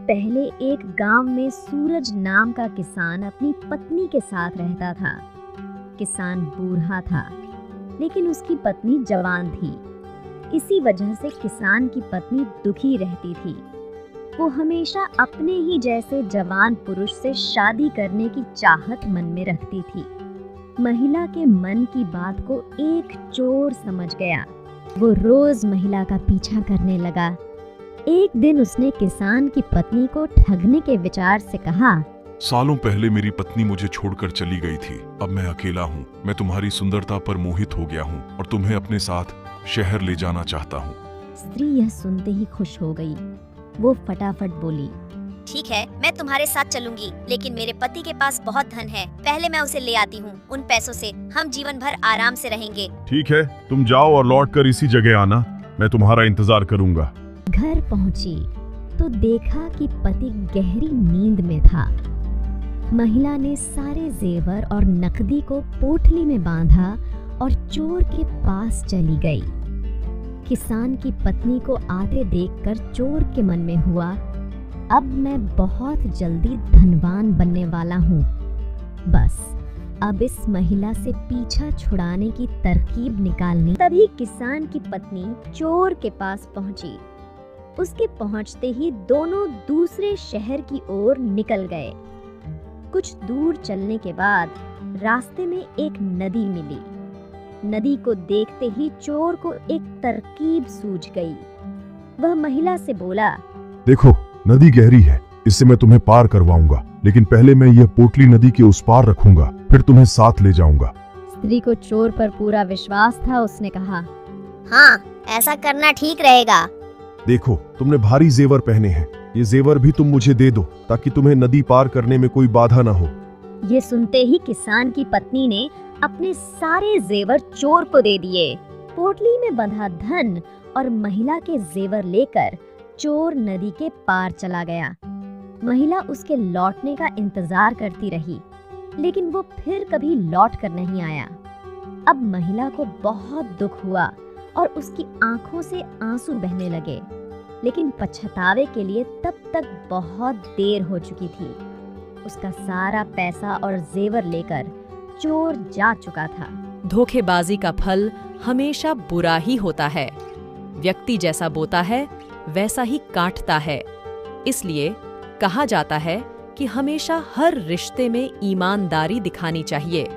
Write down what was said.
पहले एक गांव में सूरज नाम का किसान अपनी पत्नी के साथ रहता था। किसान बूढ़ा था, लेकिन उसकी पत्नी जवान थी। इसी वजह से किसान की पत्नी दुखी रहती थी। वो हमेशा अपने ही जैसे जवान पुरुष से शादी करने की चाहत मन में रखती थी। महिला के मन की बात को एक चोर समझ गया। वो रोज महिला का पीछा करने लगा। एक दिन उसने किसान की पत्नी को ठगने के विचार से कहा, सालों पहले मेरी पत्नी मुझे छोड़कर चली गई थी। अब मैं अकेला हूँ। मैं तुम्हारी सुंदरता पर मोहित हो गया हूँ और तुम्हें अपने साथ शहर ले जाना चाहता हूँ। स्त्री यह सुनते ही खुश हो गई। वो फटाफट बोली, ठीक है, मैं तुम्हारे साथ चलूंगी, लेकिन मेरे पति के पास बहुत धन है। पहले मैं उसे ले आती हूँ। उन पैसों से हम जीवन भर आराम से रहेंगे। ठीक है, तुम जाओ और लौटकर इसी जगह आना। मैं तुम्हारा इंतजार करूंगा। घर पहुंची तो देखा कि पति गहरी नींद में था। महिला ने सारे जेवर और नकदी को पोटली में बांधा और चोर के पास चली गई। किसान की पत्नी को आते देखकर चोर के मन में हुआ, अब मैं बहुत जल्दी धनवान बनने वाला हूँ। बस अब इस महिला से पीछा छुड़ाने की तरकीब निकालनी। तभी किसान की पत्नी चोर के पास पहुंची। उसके पहुंचते ही दोनों दूसरे शहर की ओर निकल गए। कुछ दूर चलने के बाद रास्ते में एक नदी मिली। नदी को देखते ही चोर को एक तरकीब सूझ गई। वह महिला से बोला, देखो, नदी गहरी है, इससे मैं तुम्हें पार करवाऊंगा, लेकिन पहले मैं यह पोटली नदी के उस पार रखूंगा, फिर तुम्हें साथ ले जाऊंगा। स्त्री को चोर पर पूरा विश्वास था। उसने कहा, हाँ, ऐसा करना ठीक रहेगा। देखो, तुमने भारी जेवर पहने हैं। ये जेवर भी तुम मुझे दे दो, ताकि तुम्हें नदी पार करने में कोई बाधा न हो। ये सुनते ही किसान की पत्नी ने अपने सारे जेवर चोर को दे दिए। पोटली में बंधा धन और महिला के जेवर लेकर चोर नदी के पार चला गया। महिला उसके लौटने का इंतजार करती रही, लेकिन वो फिर कभी लौट कर नहीं आया। अब महिला को बहुत दुख हुआ और उसकी आंखों से आंसू बहने लगे, लेकिन पछतावे के लिए तब तक बहुत देर हो चुकी थी। उसका सारा पैसा और जेवर लेकर चोर जा चुका था। धोखेबाजी का फल हमेशा बुरा ही होता है। व्यक्ति जैसा बोता है वैसा ही काटता है। इसलिए कहा जाता है कि हमेशा हर रिश्ते में ईमानदारी दिखानी चाहिए।